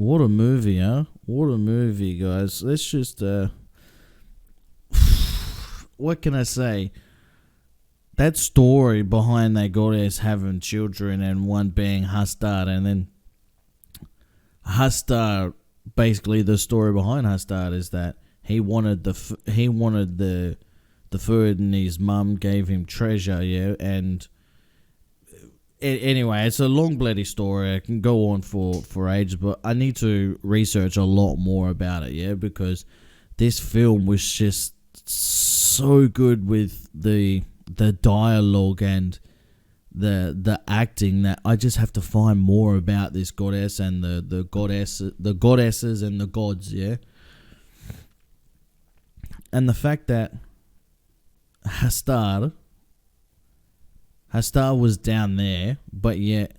What a movie, huh? What a movie, guys. Let's just, what can I say? That story behind that goddess having children and one being Hastad, and then Hastad, basically the story behind Hastad is that he wanted the food, and his mum gave him treasure, yeah. And anyway, it's a long bloody story. I can go on for ages, but I need to research a lot more about it, yeah, because this film was just so good with the dialogue and the acting that I just have to find more about this goddess and the goddesses and the gods, yeah. And the fact that Hastad was down there, but yet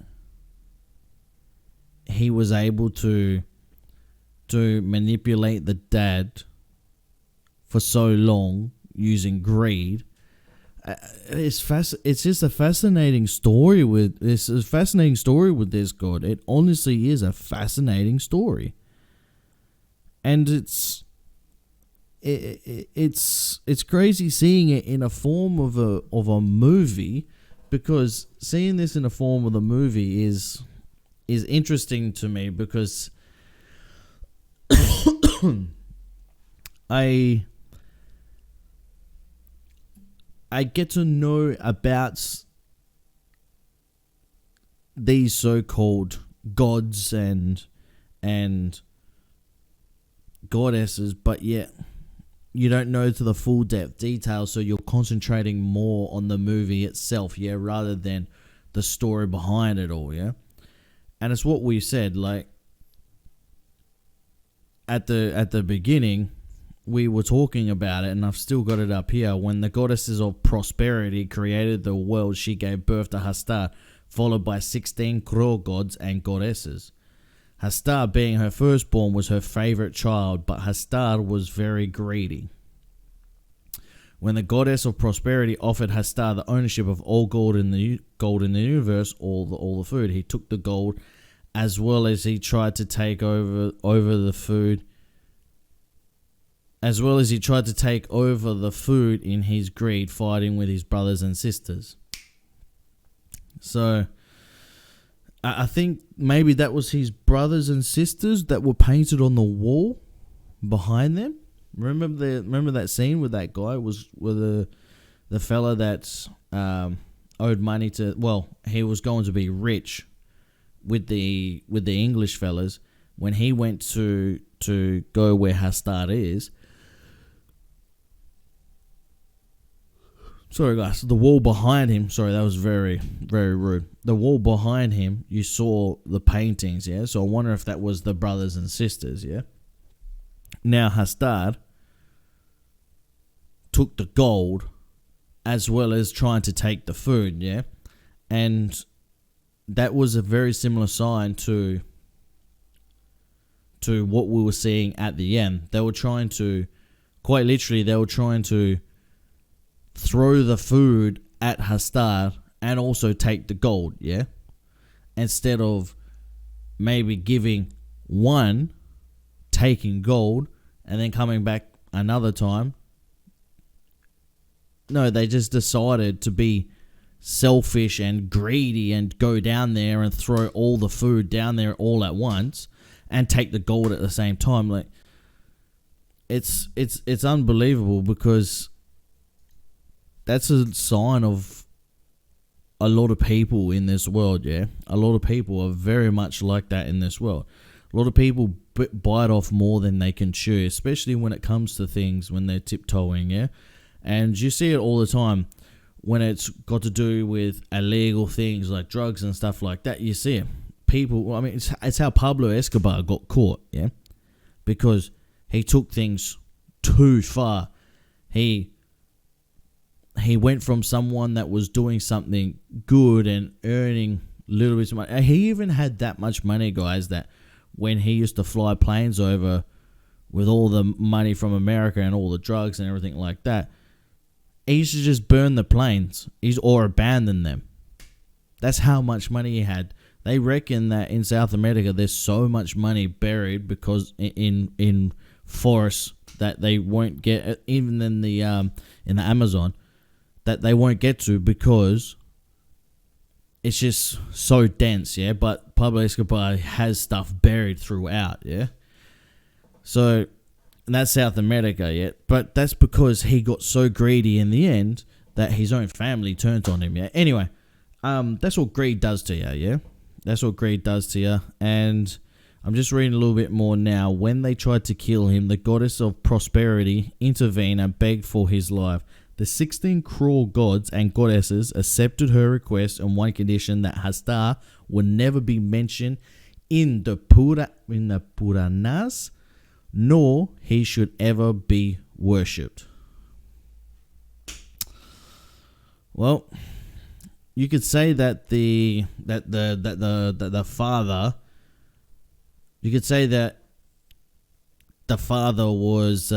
he was able to manipulate the dad for so long using greed. It's just a fascinating story with this god. It honestly is a fascinating story, and it's crazy seeing it in a form of a movie, because seeing this in a form of the movie is interesting to me, because I get to know about these so-called gods and goddesses, but yet you don't know to the full depth detail, so you're concentrating more on the movie itself, yeah, rather than the story behind it all, yeah. And it's what we said, like at the beginning, we were talking about it, and I've still got it up here. When the goddesses of prosperity created the world, she gave birth to Hastad, followed by 16 cruel gods and goddesses. Hastad, being her firstborn, was her favorite child, but Hastad was very greedy. When the goddess of prosperity offered Hastad the ownership of all gold in the universe, all the food, he took the gold, as well as he tried to take over the food. As well as he tried to take over the food in his greed, fighting with his brothers and sisters. So I think maybe that was his brothers and sisters that were painted on the wall behind them. Remember that scene with that guy with the fella that owed money to, well, he was going to be rich with the English fellas when he went to go where Hastad is. Sorry guys, the wall behind him, sorry, that was very, very rude. The wall behind him, you saw the paintings, yeah? So I wonder if that was the brothers and sisters, yeah? Now Hastad took the gold as well as trying to take the food, yeah? And that was a very similar sign to what we were seeing at the end. They were trying to, quite literally, throw the food at Hastad and also take the gold, yeah? Instead of maybe giving one, taking gold, and then coming back another time. No, they just decided to be selfish and greedy and go down there and throw all the food down there all at once and take the gold at the same time. Like, it's unbelievable, because that's a sign of a lot of people in this world, yeah? A lot of people are very much like that in this world. A lot of people bite off more than they can chew, especially when it comes to things when they're tiptoeing, yeah? And you see it all the time when it's got to do with illegal things like drugs and stuff like that. You see it. People, I mean, it's how Pablo Escobar got caught, yeah? Because he took things too far. He went from someone that was doing something good and earning little bits of money. He even had that much money, guys, that when he used to fly planes over with all the money from America and all the drugs and everything like that, he used to just burn the planes or abandon them. That's how much money he had. They reckon that in South America there's so much money buried because in forests that they won't get, even in the Amazon, that they won't get to because it's just so dense, yeah. But Pablo Escobar has stuff buried throughout, yeah. So and that's South America, yeah. But that's because he got so greedy in the end that his own family turned on him, yeah. Anyway, that's what greed does to you, yeah. That's what greed does to you. And I'm just reading a little bit more now. When they tried to kill him, the goddess of prosperity intervened and begged for his life. The 16 cruel gods and goddesses accepted her request on one condition, that Hastar would never be mentioned in the Puranas, nor he should ever be worshipped. Well, you could say that the father, you could say that the father was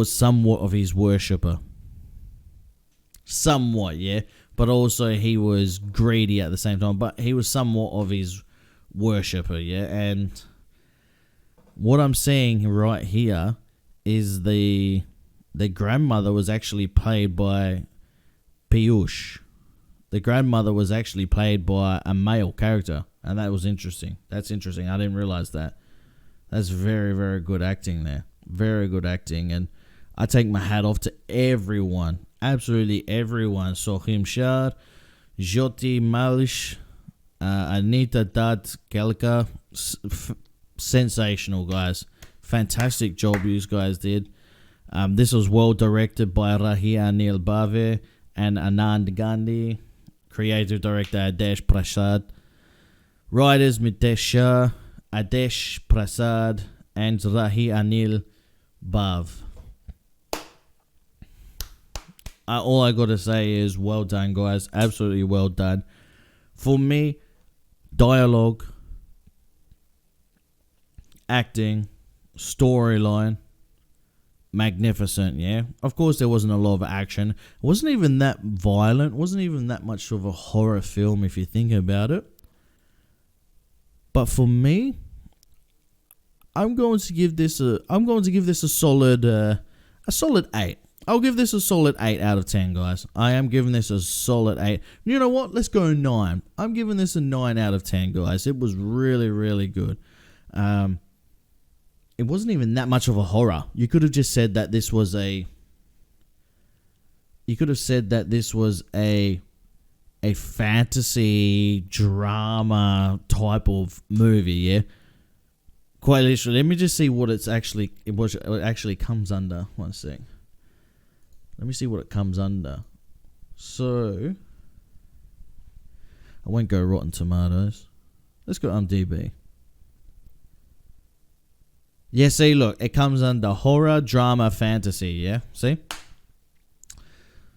somewhat of his worshipper. Somewhat, yeah. But also he was greedy at the same time. But he was somewhat of his worshipper, yeah. And what I'm saying right here is the grandmother was actually played by Piyush. The grandmother was actually played by a male character. And that was interesting. That's interesting. I didn't realize that. That's very, very good acting there. Very good acting. And I take my hat off to everyone. Absolutely everyone. Sohim Shah, Jyoti Malish, Anita Dutt, Kelka. Sensational, guys. Fantastic job you guys did. This was well directed by Rahi Anil Bave and Anand Gandhi. Creative director Adesh Prasad. Writers Mitesh Shah, Adesh Prasad, and Rahi Anil Bhav. All I gotta say is well done, guys. Absolutely well done. For me, dialogue, acting, storyline, magnificent, yeah. Of course, there wasn't a lot of action. It wasn't even that violent. It wasn't even that much of a horror film if you think about it. But for me, I'm going to give this a solid 8. I'll give this a solid 8 out of 10, guys. I am giving this a solid 8. You know what? Let's go 9. I'm giving this a 9 out of 10, guys. It was really, really good. It wasn't even that much of a horror. You could have just said that this was a fantasy drama type of movie, yeah. Quite literally. Let me just see what it actually comes under. One sec. Let me see what it comes under. So, I won't go Rotten Tomatoes. Let's go IMDb. Yeah, see, look, it comes under horror, drama, fantasy, yeah? See?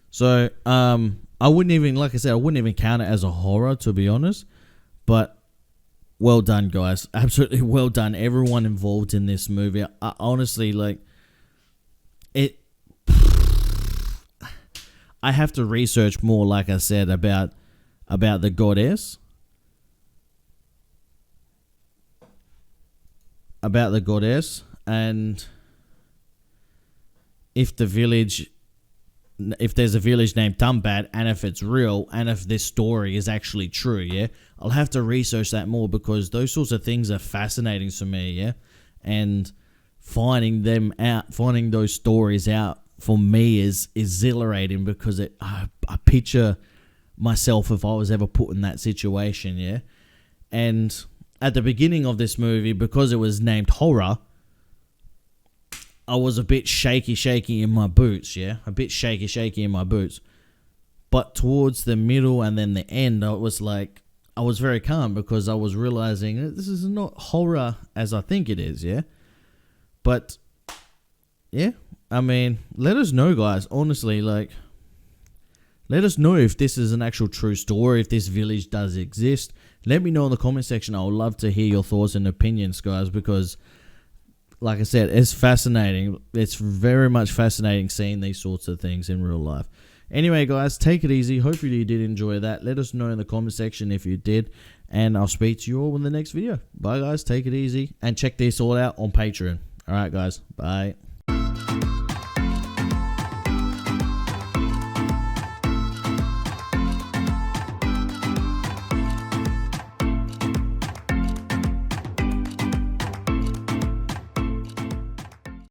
So, I wouldn't even, like I said, I wouldn't even count it as a horror, to be honest. But, well done, guys. Absolutely well done. Everyone involved in this movie. I honestly, like, it... I have to research more, like I said, about the goddess. About the goddess, and if there's a village named Tumbat, and if it's real, and if this story is actually true, yeah, I'll have to research that more, because those sorts of things are fascinating to me, yeah, and finding those stories out for me is exhilarating, because I picture myself if I was ever put in that situation, yeah, and at the beginning of this movie, because it was named horror, I was a bit shaky in my boots, yeah? A bit shaky in my boots. But towards the middle and then the end, I was very calm, because I was realizing that this is not horror as I think it is, yeah? But, yeah, I mean, let us know, guys. Honestly, like, let us know if this is an actual true story, if this village does exist. Let me know in the comment section. I would love to hear your thoughts and opinions, guys, because, like I said, it's fascinating. It's very much fascinating seeing these sorts of things in real life. Anyway, guys, take it easy. Hopefully you did enjoy that. Let us know in the comment section if you did. And I'll speak to you all in the next video. Bye, guys. Take it easy. And check this all out on Patreon. All right, guys. Bye.